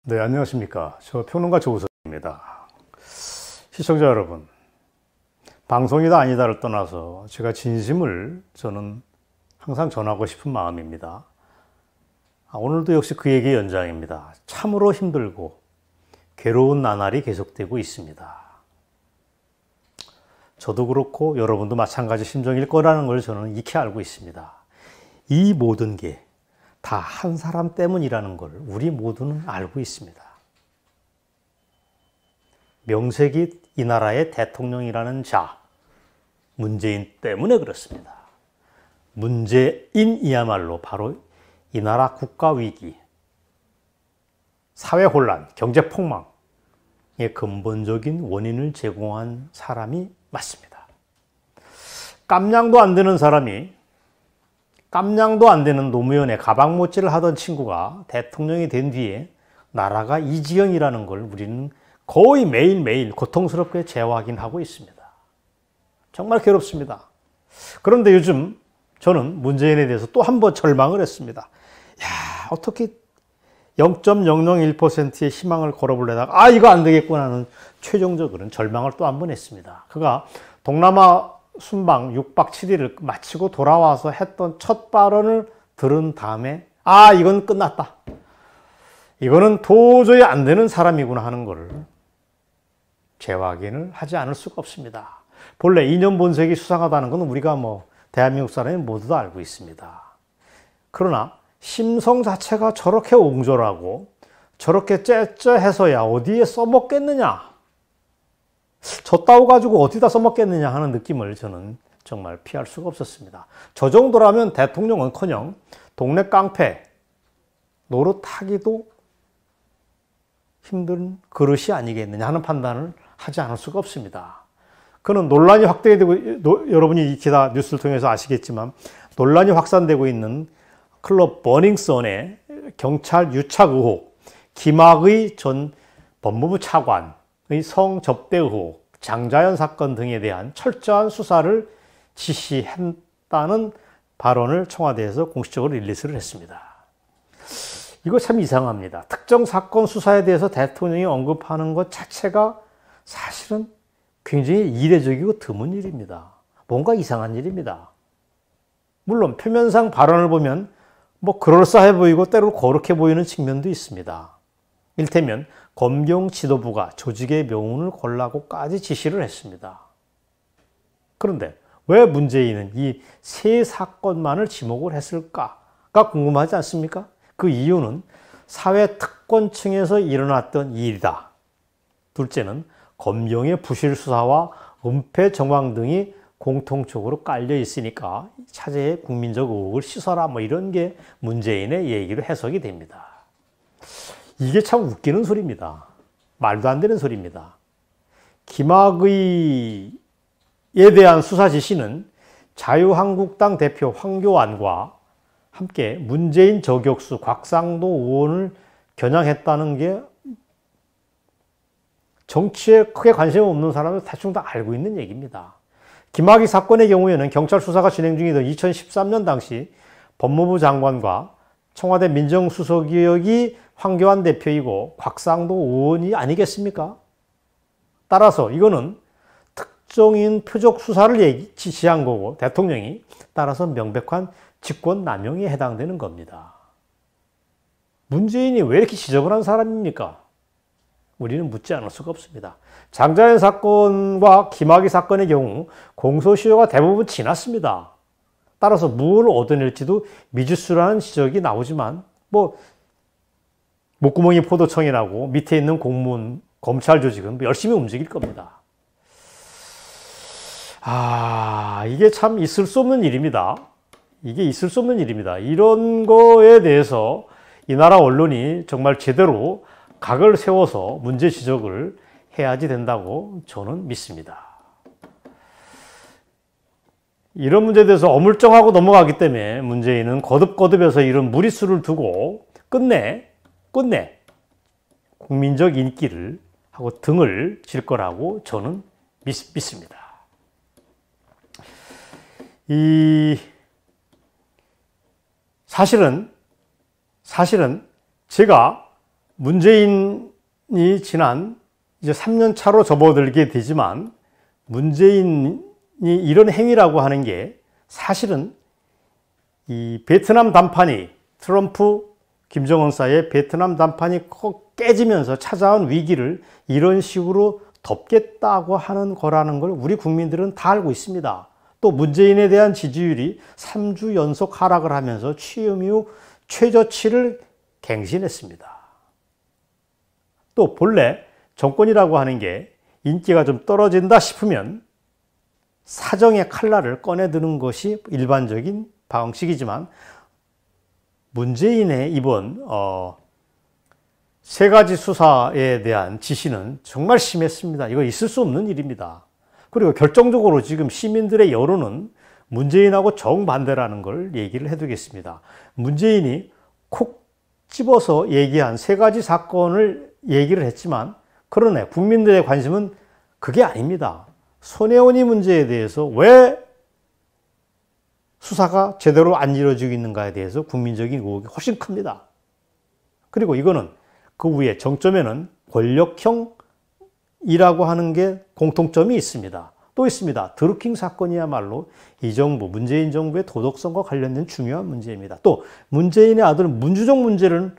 네, 안녕하십니까. 저 평론가 조우석입니다. 시청자 여러분, 방송이다 아니다를 떠나서 제가 진심을 저는 항상 전하고 싶은 마음입니다. 오늘도 역시 그 얘기의 연장입니다. 참으로 힘들고 괴로운 나날이 계속되고 있습니다. 저도 그렇고 여러분도 마찬가지 심정일 거라는 걸 저는 익히 알고 있습니다. 이 모든 게 다 한 사람 때문이라는 걸 우리 모두는 알고 있습니다. 명색이 이 나라의 대통령이라는 자, 문재인 때문에 그렇습니다. 문재인이야말로 바로 이 나라 국가 위기, 사회 혼란, 경제 폭망의 근본적인 원인을 제공한 사람이 맞습니다. 깜냥도 안 되는 사람이, 깜냥도 안 되는 노무현의 가방모찌를 하던 친구가 대통령이 된 뒤에 나라가 이 지경이라는 걸 우리는 거의 매일매일 고통스럽게 재확인하고 있습니다. 정말 괴롭습니다. 그런데 요즘 저는 문재인에 대해서 또 한 번 절망을 했습니다. 야, 어떻게 0.001%의 희망을 걸어보려다가 이거 안 되겠구나 하는 최종적으로는 절망을 또 한 번 했습니다. 그가 동남아 순방 6박 7일을 마치고 돌아와서 했던 첫 발언을 들은 다음에 이건 끝났다. 이거는 도저히 안 되는 사람이구나 하는 것을 재확인을 하지 않을 수가 없습니다. 본래 이념 본색이 수상하다는 건 우리가 대한민국 사람이 모두 다 알고 있습니다. 그러나 심성 자체가 저렇게 옹졸하고 저렇게 째째해서야 어디에 써먹겠느냐, 저 따오 가지고 어디다 써먹겠느냐 하는 느낌을 저는 정말 피할 수가 없었습니다. 저 정도라면 대통령은커녕 동네 깡패 노릇하기도 힘든 그릇이 아니겠느냐 하는 판단을 하지 않을 수가 없습니다. 그는 논란이 확대되고, 여러분이 기사 뉴스를 통해서 아시겠지만 논란이 확산되고 있는 클럽 버닝썬의 경찰 유착 의혹, 김학의 전 법무부 차관의 성접대 의혹, 장자연 사건 등에 대한 철저한 수사를 지시했다는 발언을 청와대에서 공식적으로 릴리스를 했습니다. 이거 참 이상합니다. 특정 사건 수사에 대해서 대통령이 언급하는 것 자체가 사실은 굉장히 이례적이고 드문 일입니다. 뭔가 이상한 일입니다. 물론 표면상 발언을 보면 그럴싸해 보이고 때로 거룩해 보이는 측면도 있습니다. 일테면 검경 지도부가 조직의 명운을 걸라고까지 지시를 했습니다. 그런데 왜 문재인은 이 세 사건만을 지목을 했을까가 궁금하지 않습니까? 그 이유는 사회 특권층에서 일어났던 일이다. 둘째는 검경의 부실 수사와 은폐 정황 등이 공통적으로 깔려 있으니까 차제의 국민적 의혹을 씻어라 이런 게 문재인의 얘기로 해석이 됩니다. 이게 참 웃기는 소리입니다. 말도 안 되는 소리입니다. 김학의에 대한 수사 지시는 자유한국당 대표 황교안과 함께 문재인 저격수 곽상도 의원을 겨냥했다는 게 정치에 크게 관심 없는 사람은 대충 다 알고 있는 얘기입니다. 김학의 사건의 경우에는 경찰 수사가 진행 중이던 2013년 당시 법무부 장관과 청와대 민정수석이 황교안 대표이고 곽상도 의원이 아니겠습니까? 따라서 이거는 특정인 표적 수사를 지시한 거고 대통령이 따라서 명백한 직권남용에 해당되는 겁니다. 문재인이 왜 이렇게 지저분한 사람입니까? 우리는 묻지 않을 수가 없습니다. 장자연 사건과 김학의 사건의 경우 공소시효가 대부분 지났습니다. 따라서 무엇을 얻어낼지도 미지수라는 지적이 나오지만 목구멍이 포도청이라고 밑에 있는 공무원, 검찰 조직은 열심히 움직일 겁니다. 이게 참 있을 수 없는 일입니다. 이게 있을 수 없는 일입니다. 이런 거에 대해서 이 나라 언론이 정말 제대로 각을 세워서 문제 지적을 해야지 된다고 저는 믿습니다. 이런 문제에 대해서 어물쩡하고 넘어가기 때문에 문재인은 거듭거듭해서 이런 무리수를 두고 끝내 국민적 인기를 하고 등을 질 거라고 저는 믿습니다. 사실은 제가 문재인이 지난 이제 3년 차로 접어들게 되지만 문재인이 이런 행위라고 하는 게 사실은 이 베트남 담판이 트럼프 김정은 사이의 베트남 담판이 깨지면서 찾아온 위기를 이런 식으로 덮겠다고 하는 거라는 걸 우리 국민들은 다 알고 있습니다. 또 문재인에 대한 지지율이 3주 연속 하락을 하면서 취임 이후 최저치를 갱신했습니다. 또 본래 정권이라고 하는 게 인기가 좀 떨어진다 싶으면 사정의 칼날을 꺼내드는 것이 일반적인 방식이지만 문재인의 이번 세 가지 수사에 대한 지시는 정말 심했습니다. 이거 있을 수 없는 일입니다. 그리고 결정적으로 지금 시민들의 여론은 문재인하고 정반대라는 걸 얘기를 해두겠습니다. 문재인이 콕 집어서 얘기한 세 가지 사건을 얘기를 했지만 그러네 국민들의 관심은 그게 아닙니다. 손혜원이 문제에 대해서 왜 수사가 제대로 안 이루어지고 있는가에 대해서 국민적인 의혹이 훨씬 큽니다. 그리고 이거는 그 위에 정점에는 권력형이라고 하는 게 공통점이 있습니다. 또 있습니다. 드루킹 사건이야말로 이 정부, 문재인 정부의 도덕성과 관련된 중요한 문제입니다. 또 문재인의 아들 문주정 문제를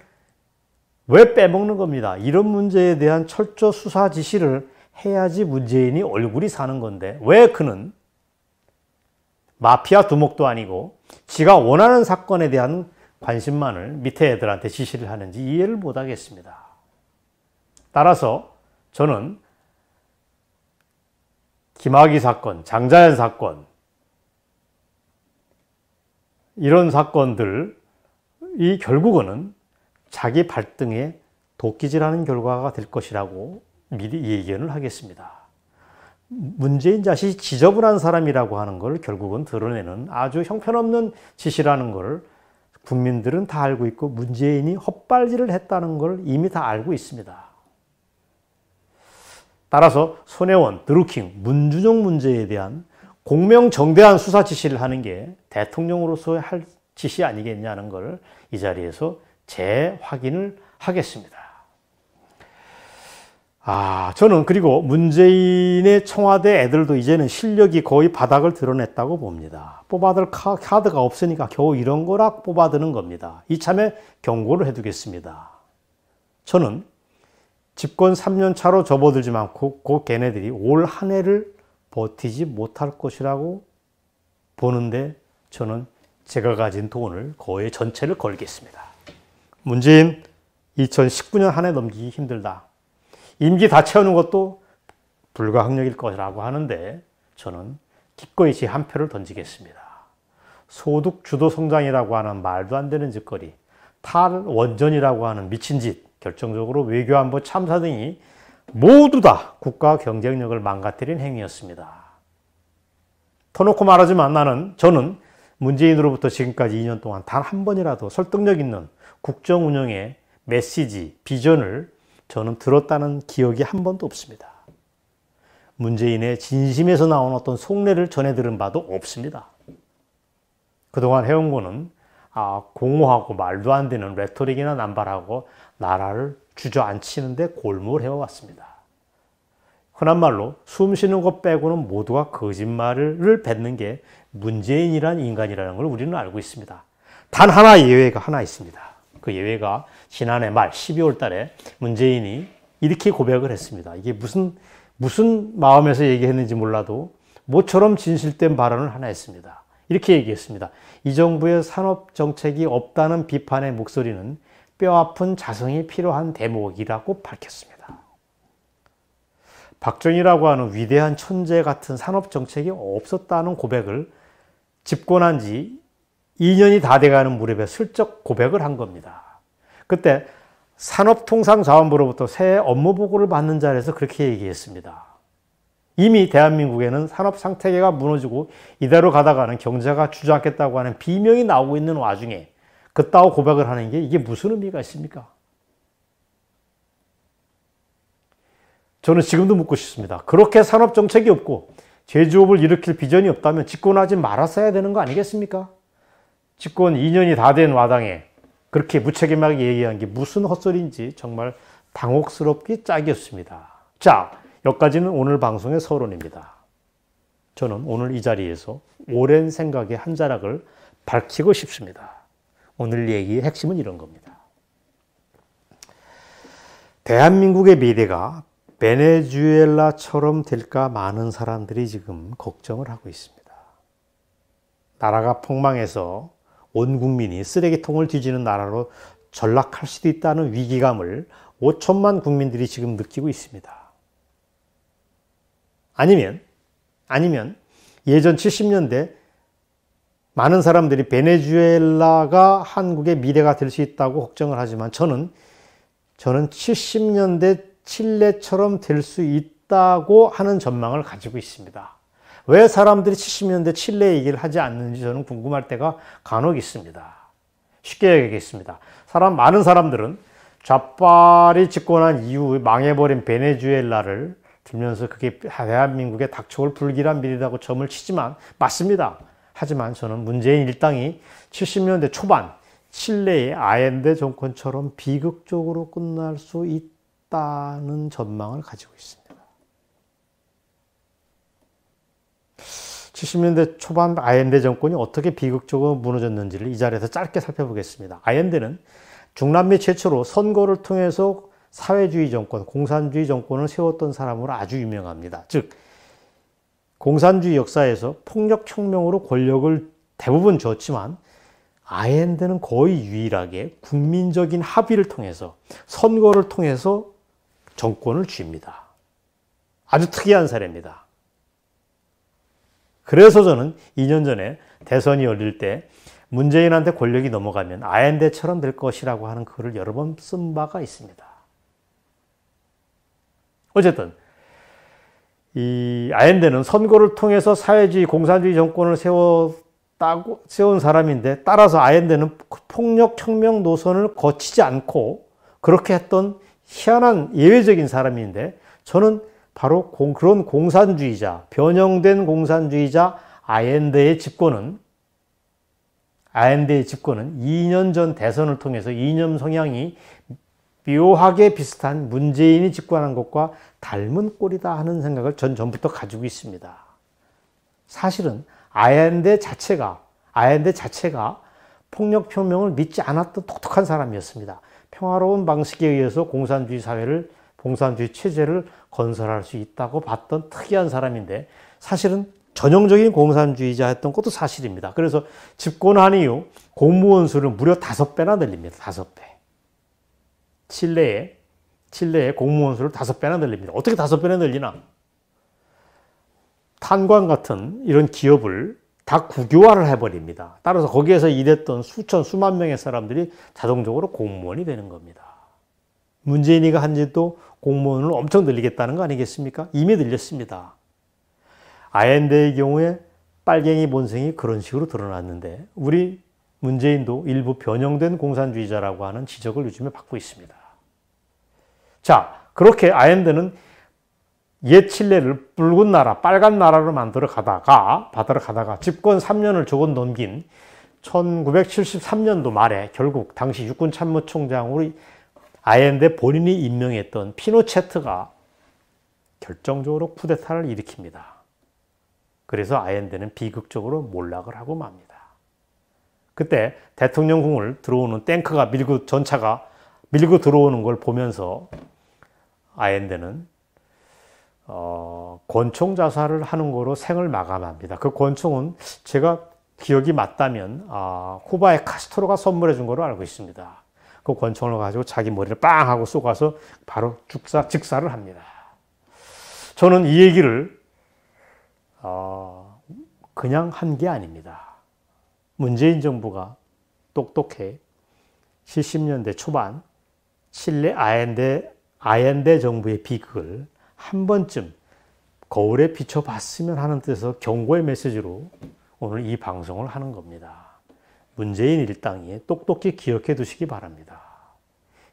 왜 빼먹는 겁니다. 이런 문제에 대한 철저 수사 지시를 해야지 문재인이 얼굴이 사는 건데 왜 그는 마피아 두목도 아니고 지가 원하는 사건에 대한 관심만을 밑에 애들한테 지시를 하는지 이해를 못하겠습니다. 따라서 저는 김학의 사건, 장자연 사건 이런 사건들이 결국은 자기 발등에 도끼질하는 결과가 될 것이라고 미리 예견을 하겠습니다. 문재인 자신이 지저분한 사람이라고 하는 걸 결국은 드러내는 아주 형편없는 짓이라는 걸 국민들은 다 알고 있고 문재인이 헛발질을 했다는 걸 이미 다 알고 있습니다. 따라서 손혜원, 드루킹, 문준용 문제에 대한 공명정대한 수사 지시를 하는 게 대통령으로서의 할 짓이 아니겠냐는 걸 이 자리에서 재확인을 하겠습니다. 저는 그리고 문재인의 청와대 애들도 이제는 실력이 거의 바닥을 드러냈다고 봅니다. 뽑아들 카드가 없으니까 겨우 이런 거라 뽑아드는 겁니다. 이참에 경고를 해두겠습니다. 저는 집권 3년 차로 접어들지만 그 걔네들이 올 한 해를 버티지 못할 것이라고 보는데 저는 제가 가진 돈을 거의 전체를 걸겠습니다. 문재인 2019년 한 해 넘기기 힘들다. 임기 다 채우는 것도 불가항력일 것이라고 하는데 저는 기꺼이 제 한 표를 던지겠습니다. 소득 주도 성장이라고 하는 말도 안 되는 짓거리, 탈원전이라고 하는 미친 짓, 결정적으로 외교안보 참사 등이 모두 다 국가 경쟁력을 망가뜨린 행위였습니다. 터놓고 말하지만 저는 문재인으로부터 지금까지 2년 동안 단 한 번이라도 설득력 있는 국정 운영의 메시지, 비전을 저는 들었다는 기억이 한 번도 없습니다. 문재인의 진심에서 나온 어떤 속내를 전해 들은 바도 없습니다. 그동안 해온 거는 공허하고 말도 안 되는 레토릭이나 남발하고 나라를 주저앉히는데 골몰 해왔습니다. 흔한 말로 숨 쉬는 것 빼고는 모두가 거짓말을 뱉는 게 문재인이란 인간이라는 걸 우리는 알고 있습니다. 단 하나 예외가 하나 있습니다. 그 예외가 지난해 말 12월 달에 문재인이 이렇게 고백을 했습니다. 이게 무슨 마음에서 얘기했는지 몰라도 모처럼 진실된 발언을 하나 했습니다. 이렇게 얘기했습니다. 이 정부의 산업정책이 없다는 비판의 목소리는 뼈아픈 자성이 필요한 대목이라고 밝혔습니다. 박정희라고 하는 위대한 천재 같은 산업정책이 없었다는 고백을 집권한 지 2년이 다 돼가는 무렵에 슬쩍 고백을 한 겁니다. 그때 산업통상자원부로부터 새 업무 보고를 받는 자리에서 그렇게 얘기했습니다. 이미 대한민국에는 산업 생태계가 무너지고 이대로 가다가는 경제가 주저앉겠다고 하는 비명이 나오고 있는 와중에 그따위 고백을 하는 게 이게 무슨 의미가 있습니까? 저는 지금도 묻고 싶습니다. 그렇게 산업정책이 없고 제조업을 일으킬 비전이 없다면 집권하지 말았어야 되는 거 아니겠습니까? 집권 2년이 다 된 마당에 그렇게 무책임하게 얘기한 게 무슨 헛소리인지 정말 당혹스럽기 짝이었습니다. 자, 여기까지는 오늘 방송의 서론입니다. 저는 오늘 이 자리에서 오랜 생각의 한 자락을 밝히고 싶습니다. 오늘 얘기의 핵심은 이런 겁니다. 대한민국의 미래가 베네수엘라처럼 될까 많은 사람들이 지금 걱정을 하고 있습니다. 나라가 폭망해서 온 국민이 쓰레기통을 뒤지는 나라로 전락할 수도 있다는 위기감을 5천만 국민들이 지금 느끼고 있습니다. 아니면 예전 70년대 많은 사람들이 베네수엘라가 한국의 미래가 될 수 있다고 걱정을 하지만 저는 70년대 칠레처럼 될 수 있다고 하는 전망을 가지고 있습니다. 왜 사람들이 70년대 칠레 얘기를 하지 않는지 저는 궁금할 때가 간혹 있습니다. 쉽게 얘기하겠습니다. 많은 사람들은 좌빨이 집권한 이후 망해버린 베네수엘라를 들면서 그게 대한민국에 닥쳐올 불길한 미래라고 점을 치지만 맞습니다. 하지만 저는 문재인 일당이 70년대 초반 칠레의 아엔데 정권처럼 비극적으로 끝날 수 있다는 전망을 가지고 있습니다. 70년대 초반 아엔데 정권이 어떻게 비극적으로 무너졌는지를 이 자리에서 짧게 살펴보겠습니다. 아엔데는 중남미 최초로 선거를 통해서 사회주의 정권, 공산주의 정권을 세웠던 사람으로 아주 유명합니다. 즉, 공산주의 역사에서 폭력혁명으로 권력을 대부분 줬지만 아엔데는 거의 유일하게 국민적인 합의를 통해서 선거를 통해서 정권을 쥡니다. 아주 특이한 사례입니다. 그래서 저는 2년 전에 대선이 열릴 때 문재인한테 권력이 넘어가면 아엔데처럼 될 것이라고 하는 글을 여러 번 쓴 바가 있습니다. 어쨌든 이 아엔데는 선거를 통해서 사회주의, 공산주의 정권을 세운 사람인데 따라서 아엔데는 폭력혁명 노선을 거치지 않고 그렇게 했던 희한한 예외적인 사람인데 저는 바로 그런 공산주의자, 변형된 공산주의자 아엔데의 집권은 2년 전 대선을 통해서 이념 성향이 묘하게 비슷한 문재인이 집권한 것과 닮은 꼴이다 하는 생각을 전 전부터 가지고 있습니다. 사실은 아엔데 자체가 폭력혁명을 믿지 않았던 똑똑한 사람이었습니다. 평화로운 방식에 의해서 공산주의 체제를 건설할 수 있다고 봤던 특이한 사람인데 사실은 전형적인 공산주의자였던 것도 사실입니다. 그래서 집권한 이후 공무원 수를 무려 5배나 늘립니다. 5배. 칠레의 공무원 수를 5배나 늘립니다. 어떻게 5배나 늘리나? 탄광 같은 이런 기업을 다 국유화를 해버립니다. 따라서 거기에서 일했던 수만 명의 사람들이 자동적으로 공무원이 되는 겁니다. 문재인이가 한 짓도 공무원을 엄청 늘리겠다는 거 아니겠습니까? 이미 늘렸습니다. 아엔데의 경우에 빨갱이 본성이 그런 식으로 드러났는데 우리 문재인도 일부 변형된 공산주의자라고 하는 지적을 요즘에 받고 있습니다. 자, 그렇게 아엔데는 옛 칠레를 붉은 나라, 빨간 나라로 만들어 가다가 집권 3년을 조금 넘긴 1973년도 말에 결국 당시 육군 참모총장으로 아엔데 본인이 임명했던 피노체트가 결정적으로 쿠데타를 일으킵니다. 그래서 아엔데는 비극적으로 몰락을 하고 맙니다. 그때 대통령궁을 들어오는 탱크가 전차가 밀고 들어오는 걸 보면서 아엔데는 권총 자살을 하는 거로 생을 마감합니다. 그 권총은 제가 기억이 맞다면 쿠바의 카스트로가 선물해 준 거로 알고 있습니다. 그 권총을 가지고 자기 머리를 빵 하고 쏘가서 바로 직사를 합니다. 저는 이 얘기를 그냥 한 게 아닙니다. 문재인 정부가 똑똑해 70년대 초반 칠레 아엔데 정부의 비극을 한 번쯤 거울에 비춰봤으면 하는 뜻에서 경고의 메시지로 오늘 이 방송을 하는 겁니다. 문재인 일당이 똑똑히 기억해 두시기 바랍니다.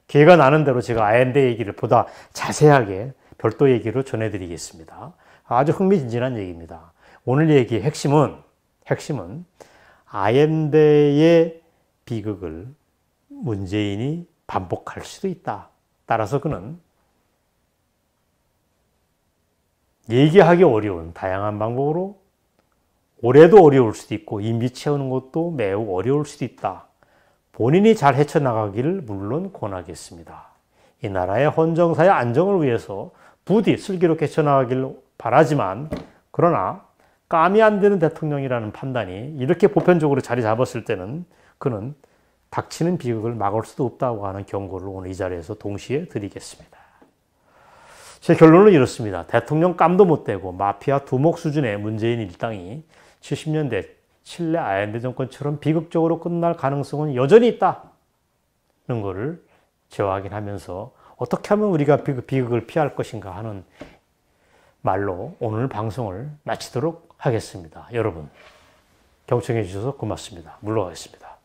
기회가 나는 대로 제가 아엔데 얘기를 보다 자세하게 별도 얘기로 전해드리겠습니다. 아주 흥미진진한 얘기입니다. 오늘 얘기의 핵심은 아엔데의 비극을 문재인이 반복할 수도 있다. 따라서 그는 얘기하기 어려운 다양한 방법으로 올해도 어려울 수도 있고 임기 채우는 것도 매우 어려울 수도 있다. 본인이 잘 헤쳐나가기를 물론 권하겠습니다. 이 나라의 헌정사의 안정을 위해서 부디 슬기롭게 헤쳐나가기를 바라지만 그러나 감이 안 되는 대통령이라는 판단이 이렇게 보편적으로 자리 잡았을 때는 그는 닥치는 비극을 막을 수도 없다고 하는 경고를 오늘 이 자리에서 동시에 드리겠습니다. 제 결론은 이렇습니다. 대통령 깜도 못 대고 마피아 두목 수준의 문재인 일당이 70년대 칠레 아얀데 정권처럼 비극적으로 끝날 가능성은 여전히 있다는 것을 재확인하면서 어떻게 하면 우리가 비극을 피할 것인가 하는 말로 오늘 방송을 마치도록 하겠습니다. 여러분 경청해 주셔서 고맙습니다. 물러가겠습니다.